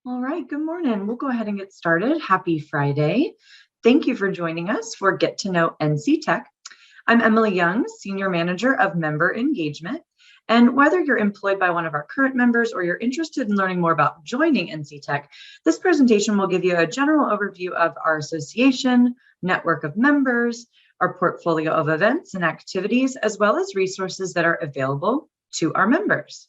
All right, good morning. We'll go ahead and get started. Happy Friday. Thank you for joining us for Get to Know NC Tech. I'm Emily Young, Senior Manager of Member Engagement. And whether you're employed by one of our current members or you're interested in learning more about joining NC Tech, this presentation will give you a general overview of our association, network of members, our portfolio of events and activities, as well as resources that are available to our members.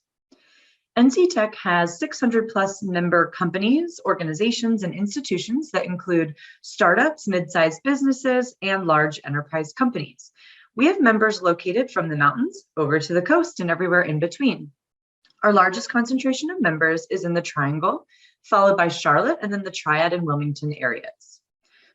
NC Tech has 600 plus member companies, organizations, and institutions that include startups, mid-sized businesses, and large enterprise companies. We have members located from the mountains over to the coast and everywhere in between. Our largest concentration of members is in the Triangle, followed by Charlotte, and then the Triad and Wilmington areas.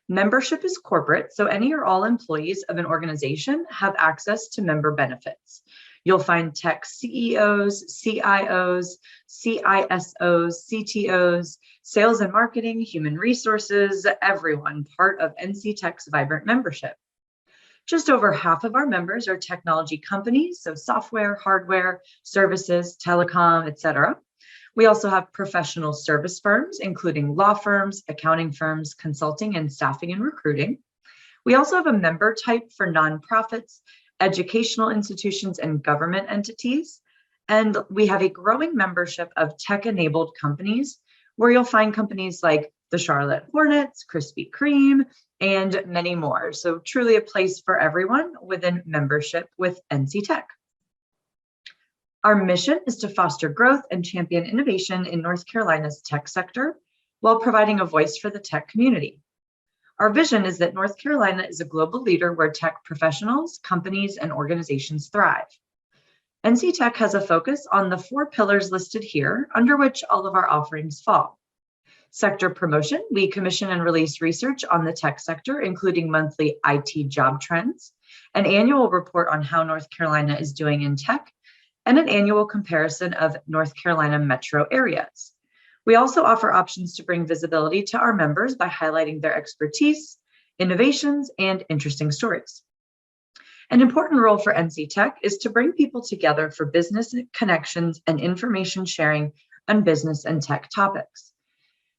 Membership is corporate, so any or all employees of an organization have access to member benefits. You'll find tech CEOs, CIOs, CISOs, CTOs, sales and marketing, human resources, everyone part of NC Tech's vibrant membership. Just over half of our members are technology companies, so software, hardware, services, telecom, etc. We also have professional service firms, including law firms, accounting firms, consulting, and staffing and recruiting. We also have a member type for nonprofits, educational institutions, and government entities. And we have a growing membership of tech-enabled companies where you'll find companies like the Charlotte Hornets, Krispy Kreme, and many more. So truly a place for everyone within membership with NC Tech. Our mission is to foster growth and champion innovation in North Carolina's tech sector while providing a voice for the tech community. Our vision is that North Carolina is a global leader where tech professionals, companies, and organizations thrive. NC Tech has a focus on the 4 pillars listed here, under which all of our offerings fall. Sector promotion, we commission and release research on the tech sector, including monthly IT job trends, an annual report on how North Carolina is doing in tech, and an annual comparison of North Carolina metro areas. We also offer options to bring visibility to our members by highlighting their expertise, innovations, and interesting stories. An important role for NC Tech is to bring people together for business connections and information sharing on business and tech topics.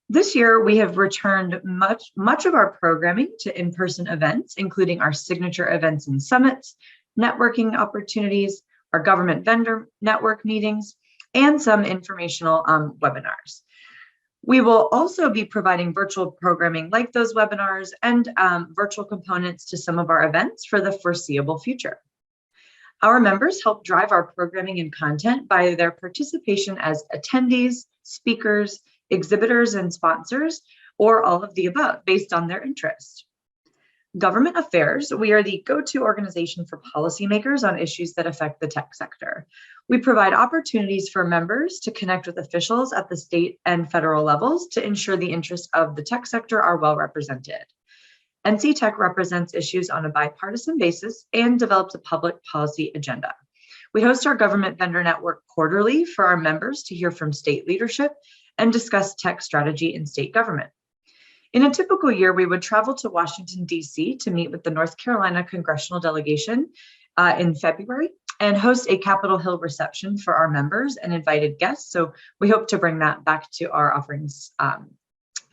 This year, we have returned much of our programming to in-person events, including our signature events and summits, networking opportunities, our government vendor network meetings, and some informational webinars. We will also be providing virtual programming like those webinars and virtual components to some of our events for the foreseeable future. Our members help drive our programming and content by their participation as attendees, speakers, exhibitors, and sponsors, or all of the above based on their interest. Government affairs, we are the go-to organization for policymakers on issues that affect the tech sector. We provide opportunities for members to connect with officials at the state and federal levels to ensure the interests of the tech sector are well represented. NC Tech represents issues on a bipartisan basis and develops a public policy agenda. We host our government vendor network quarterly for our members to hear from state leadership and discuss tech strategy in state government. In a typical year, we would travel to Washington, D.C. to meet with the North Carolina congressional delegation in February and host a Capitol Hill reception for our members and invited guests. So we hope to bring that back to our offerings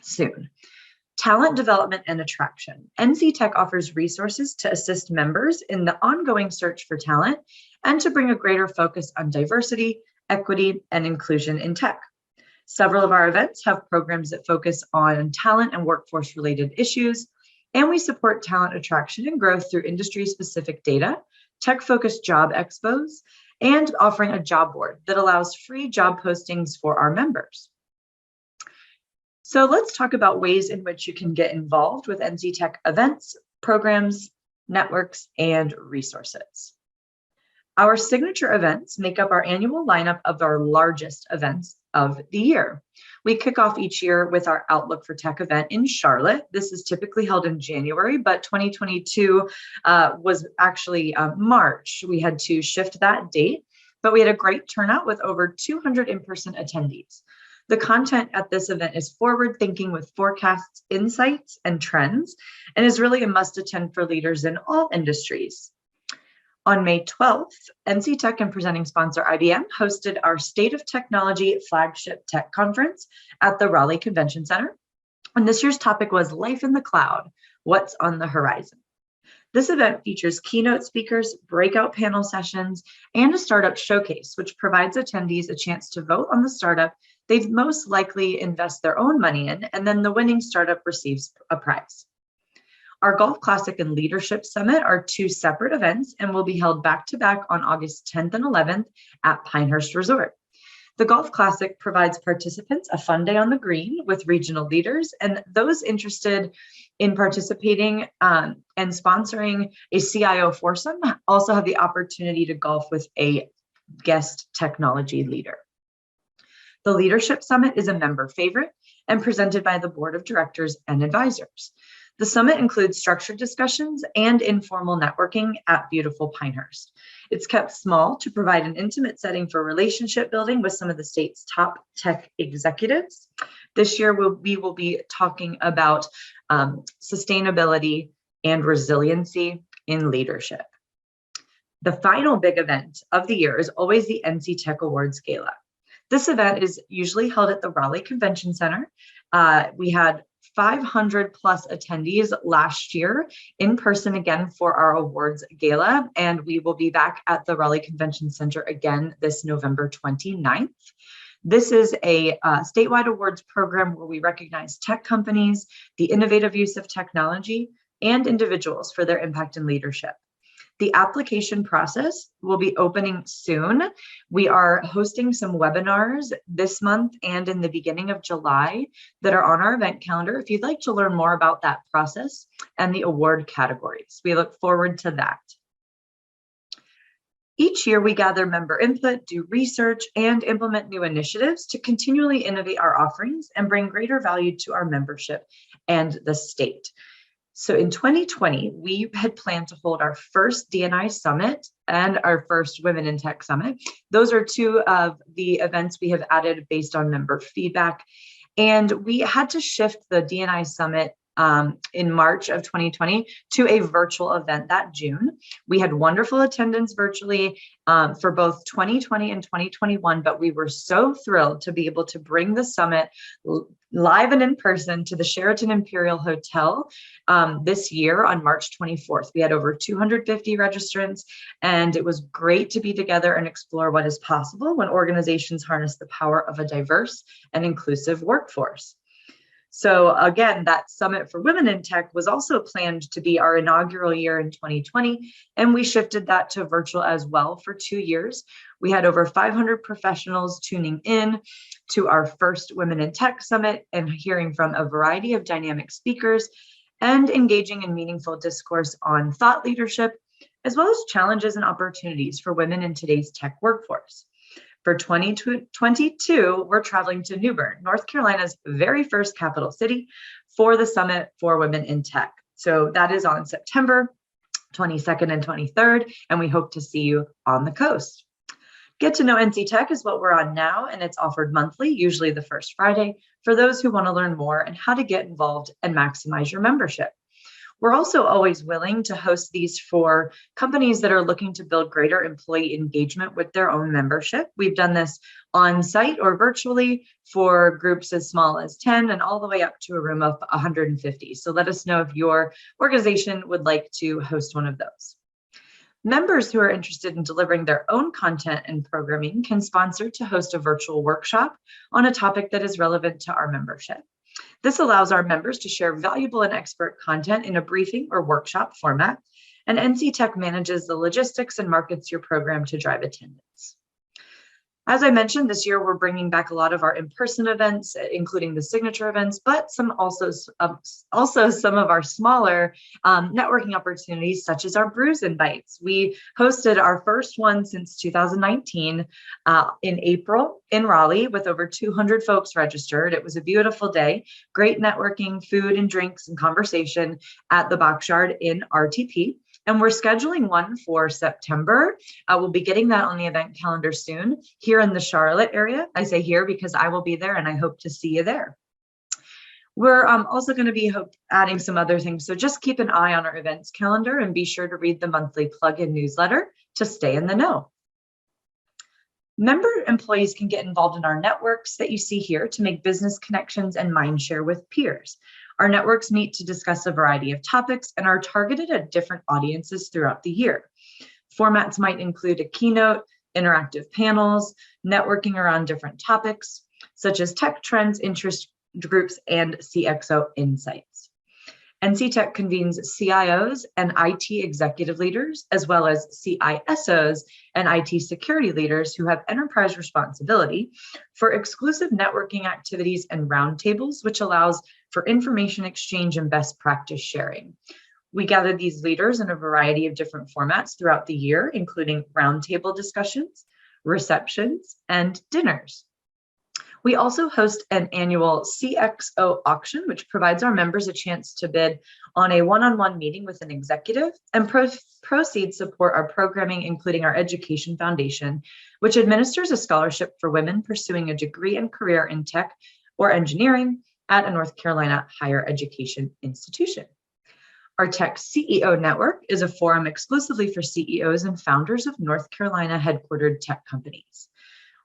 soon. Talent development and attraction. NC Tech offers resources to assist members in the ongoing search for talent and to bring a greater focus on diversity, equity, and inclusion in tech. Several of our events have programs that focus on talent and workforce-related issues, and we support talent attraction and growth through industry-specific data, tech-focused job expos, and offering a job board that allows free job postings for our members. So let's talk about ways in which you can get involved with NC Tech events, programs, networks, and resources. Our signature events make up our annual lineup of our largest events of the year. We kick off each year with our Outlook for Tech event in Charlotte. This is typically held in January, but 2022 was actually March. We had to shift that date, but we had a great turnout with over 200 in-person attendees. The content at this event is forward-thinking with forecasts, insights, and trends, and is really a must-attend for leaders in all industries. On May 12th, NC Tech and presenting sponsor IBM hosted our State of Technology flagship tech conference at the Raleigh Convention Center. And this year's topic was Life in the Cloud, What's on the Horizon? This event features keynote speakers, breakout panel sessions, and a startup showcase, which provides attendees a chance to vote on the startup they've most likely invest their own money in, and then the winning startup receives a prize. Our Golf Classic and Leadership Summit are two separate events and will be held back-to-back on August 10th and 11th at Pinehurst Resort. The Golf Classic provides participants a fun day on the green with regional leaders, and those interested in participating and sponsoring a CIO foursome also have the opportunity to golf with a guest technology leader. The Leadership Summit is a member favorite and presented by the Board of Directors and Advisors. The summit includes structured discussions and informal networking at beautiful Pinehurst. It's kept small to provide an intimate setting for relationship building with some of the state's top tech executives. This year, we will be talking about sustainability and resiliency in leadership. The final big event of the year is always the NC Tech Awards Gala. This event is usually held at the Raleigh Convention Center. We had 500 plus attendees last year in person again for our awards gala, and we will be back at the Raleigh Convention Center again this November 29th. This is a statewide awards program where we recognize tech companies, the innovative use of technology, and individuals for their impact and leadership. The application process will be opening soon. We are hosting some webinars this month and in the beginning of July that are on our event calendar if you'd like to learn more about that process and the award categories. We look forward to that. Each year, we gather member input, do research, and implement new initiatives to continually innovate our offerings and bring greater value to our membership and the state. So in 2020, we had planned to hold our first D&I Summit and our first Women in Tech Summit. Those are two of the events we have added based on member feedback. And we had to shift the D&I Summit in March of 2020 to a virtual event that June. We had wonderful attendance virtually for both 2020 and 2021, but we were so thrilled to be able to bring the summit live and in person to the Sheraton Imperial Hotel this year on March 24th. We had over 250 registrants, and it was great to be together and explore what is possible when organizations harness the power of a diverse and inclusive workforce. So again, that Summit for Women in Tech was also planned to be our inaugural year in 2020, and we shifted that to virtual as well for 2 years. We had over 500 professionals tuning in to our first Women in Tech Summit and hearing from a variety of dynamic speakers and engaging in meaningful discourse on thought leadership, as well as challenges and opportunities for women in today's tech workforce. For 2022, we're traveling to New Bern, North Carolina's very first capital city, for the Summit for Women in Tech. So that is on September 22nd and 23rd, and we hope to see you on the coast. Get to Know NC Tech is what we're on now, and it's offered monthly, usually the first Friday, for those who want to learn more and how to get involved and maximize your membership. We're also always willing to host these for companies that are looking to build greater employee engagement with their own membership. We've done this on site or virtually for groups as small as 10 and all the way up to a room of 150. So let us know if your organization would like to host one of those. Members who are interested in delivering their own content and programming can sponsor to host a virtual workshop on a topic that is relevant to our membership. This allows our members to share valuable and expert content in a briefing or workshop format, and NC Tech manages the logistics and markets your program to drive attendance. As I mentioned, this year we're bringing back a lot of our in-person events, including the signature events, but also some of our smaller networking opportunities, such as our Brews and Bites. We hosted our first one since 2019 in April in Raleigh with over 200 folks registered. It was a beautiful day, great networking, food and drinks and conversation at the Boxyard in RTP. And we're scheduling one for September. We'll be getting that on the event calendar soon here in the Charlotte area. I say here because I will be there and I hope to see you there. We're also going to be adding some other things. So just keep an eye on our events calendar and be sure to read the monthly plug-in newsletter to stay in the know. Member employees can get involved in our networks that you see here to make business connections and mind share with peers. Our networks meet to discuss a variety of topics and are targeted at different audiences throughout the year. Formats might include a keynote, interactive panels, networking around different topics, such as tech trends, interest groups, and CXO insights. NC Tech convenes CIOs and IT executive leaders, as well as CISOs and IT security leaders who have enterprise responsibility for exclusive networking activities and roundtables, which allows for information exchange and best practice sharing. We gather these leaders in a variety of different formats throughout the year, including roundtable discussions, receptions, and dinners. We also host an annual CXO auction, which provides our members a chance to bid on a one-on-one meeting with an executive, and proceeds support our programming, including our Education Foundation, which administers a scholarship for women pursuing a degree and career in tech or engineering at a North Carolina higher education institution. Our Tech CEO Network is a forum exclusively for CEOs and founders of North Carolina headquartered tech companies.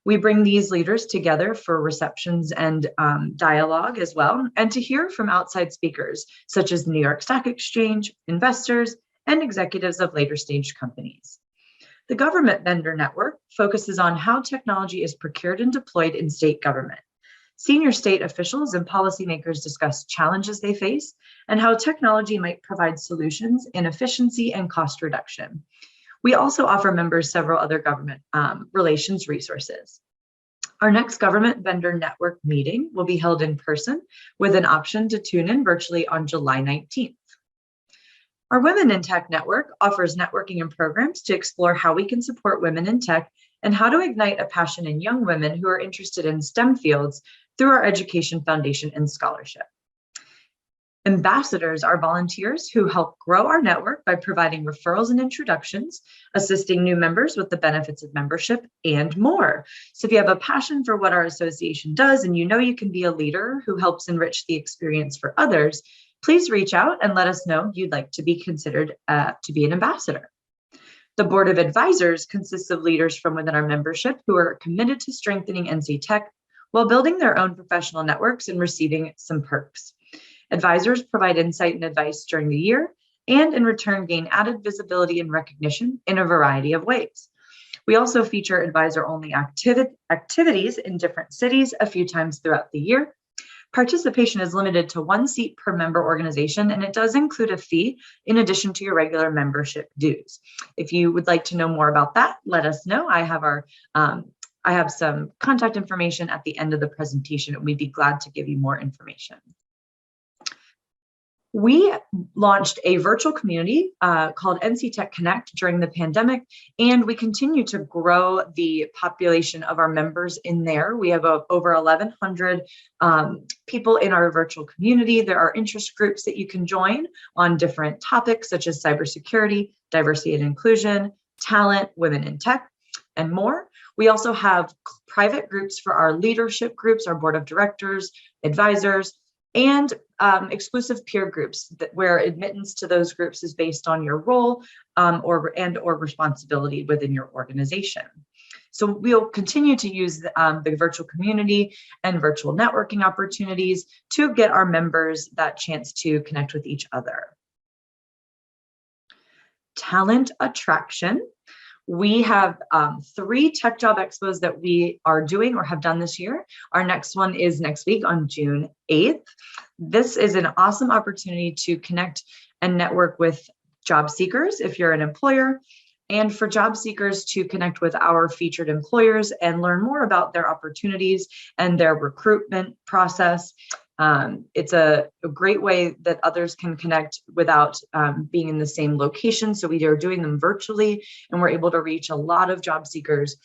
We bring these leaders together for receptions and dialogue as well, and to hear from outside speakers, such as the New York Stock Exchange, investors, and executives of later stage companies. The Government Vendor Network focuses on how technology is procured and deployed in state government. Senior state officials and policymakers discuss challenges they face and how technology might provide solutions in efficiency and cost reduction. We also offer members several other government relations resources. Our next Government Vendor Network meeting will be held in person with an option to tune in virtually on July 19th. Our Women in Tech Network offers networking and programs to explore how we can support women in tech and how to ignite a passion in young women who are interested in STEM fields through our Education Foundation and scholarship. Ambassadors are volunteers who help grow our network by providing referrals and introductions, assisting new members with the benefits of membership, and more. So if you have a passion for what our association does and you know you can be a leader who helps enrich the experience for others, please reach out and let us know you'd like to be considered to be an ambassador. The Board of Advisors consists of leaders from within our membership who are committed to strengthening NC Tech while building their own professional networks and receiving some perks. Advisors provide insight and advice during the year, and in return gain added visibility and recognition in a variety of ways. We also feature advisor-only activities in different cities a few times throughout the year. Participation is limited to 1 seat per member organization, and it does include a fee in addition to your regular membership dues. If you would like to know more about that, let us know. I have some contact information at the end of the presentation, and we'd be glad to give you more information. We launched a virtual community called NC Tech Connect during the pandemic, and we continue to grow the population of our members in there. We have over 1,100 people in our virtual community. There are interest groups that you can join on different topics such as cybersecurity, diversity and inclusion, talent, women in tech, and more. We also have private groups for our leadership groups, our board of directors, advisors, and exclusive peer groups where admittance to those groups is based on your role or responsibility within your organization. So we'll continue to use the virtual community and virtual networking opportunities to get our members that chance to connect with each other. Talent attraction. We have 3 tech job expos that we are doing or have done this year. Our next one is next week on June 8th. This is an awesome opportunity to connect and network with job seekers if you're an employer, and for job seekers to connect with our featured employers and learn more about their opportunities and their recruitment process. It's a great way that others can connect without being in the same location. So we are doing them virtually, and we're able to reach a lot of job seekers.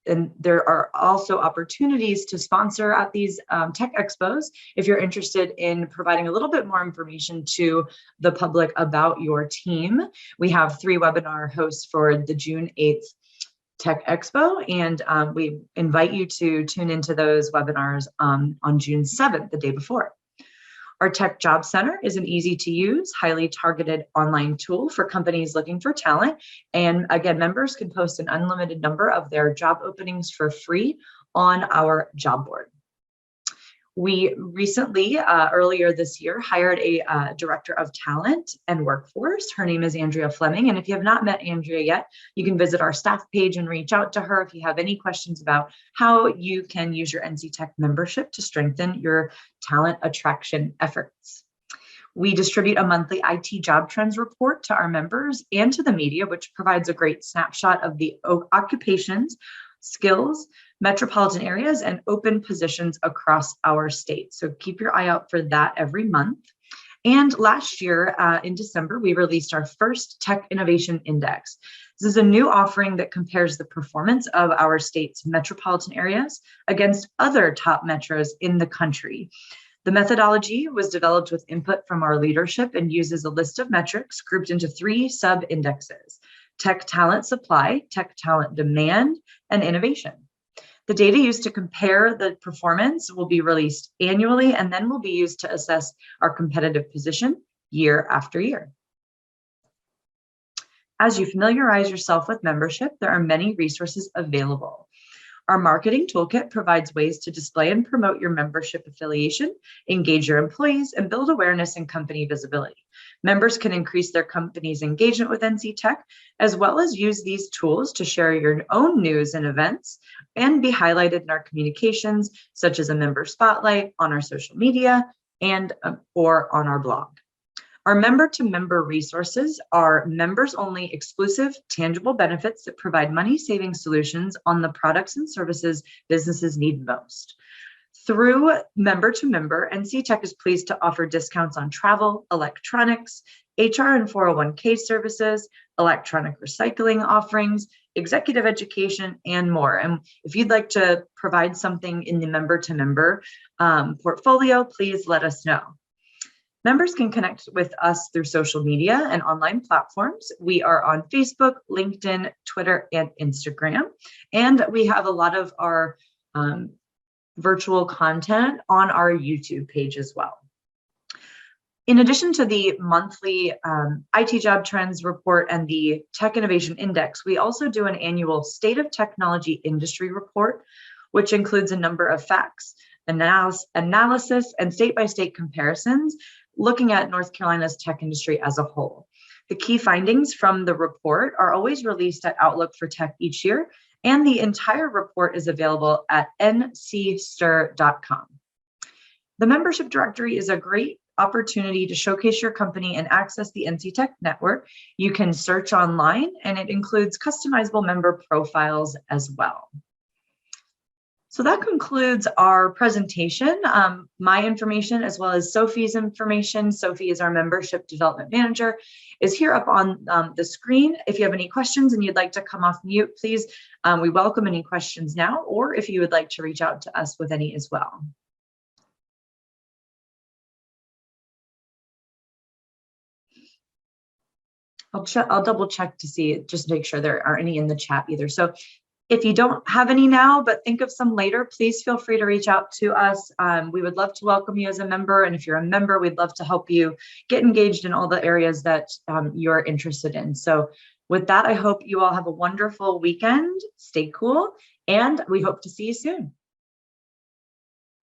And there are also opportunities to sponsor at these tech expos if you're interested in providing a little bit more information to the public about your team. We have 3 webinar hosts for the June 8th Tech Expo, and we invite you to tune into those webinars on June 7th, the day before. Our Tech Job Center is an easy to use, highly targeted online tool for companies looking for talent. And again, members can post an unlimited number of their job openings for free on our job board. We recently, earlier this year, hired a director of talent and workforce. Her name is Andrea Fleming. And if you have not met Andrea yet, you can visit our staff page and reach out to her if you have any questions about how you can use your NC Tech membership to strengthen your talent attraction efforts. We distribute a monthly IT job trends report to our members and to the media, which provides a great snapshot of the occupations, skills, metropolitan areas, and open positions across our state. So keep your eye out for that every month. And last year in December, we released our first Tech Innovation Index. This is a new offering that compares the performance of our state's metropolitan areas against other top metros in the country. The methodology was developed with input from our leadership and uses a list of metrics grouped into 3 sub-indexes: tech talent supply, tech talent demand, and innovation. The data used to compare the performance will be released annually and then will be used to assess our competitive position year after year. As you familiarize yourself with membership, there are many resources available. Our marketing toolkit provides ways to display and promote your membership affiliation, engage your employees, and build awareness and company visibility. Members can increase their company's engagement with NC Tech, as well as use these tools to share your own news and events and be highlighted in our communications, such as a member spotlight on our social media and or on our blog. Our member-to-member resources are members-only exclusive, tangible benefits that provide money-saving solutions on the products and services businesses need most. Through member-to-member, NC Tech is pleased to offer discounts on travel, electronics, HR and 401k services, electronic recycling offerings, executive education, and more. And if you'd like to provide something in the member-to-member portfolio, please let us know. Members can connect with us through social media and online platforms. We are on Facebook, LinkedIn, Twitter, and Instagram. And we have a lot of our virtual content on our YouTube page as well. In addition to the monthly IT Job Trends report and the Tech Innovation Index, we also do an annual State of Technology Industry report, which includes a number of facts, analysis, and state-by-state comparisons, looking at North Carolina's tech industry as a whole. The key findings from the report are always released at Outlook for Tech each year, and the entire report is available at ncstir.com. The membership directory is a great opportunity to showcase your company and access the NC Tech network. You can search online, and it includes customizable member profiles as well. So that concludes our presentation. My information, as well as Sophie's information, Sophie is our membership development manager, is here up on the screen. If you have any questions and you'd like to come off mute, please, we welcome any questions now, or if you would like to reach out to us with any as well. I'll double check to see, just make sure there aren't any in the chat either. So if you don't have any now, but think of some later, please feel free to reach out to us. We would love to welcome you as a member. And if you're a member, we'd love to help you get engaged in all the areas that you're interested in. So with that, I hope you all have a wonderful weekend. Stay cool, and we hope to see you soon.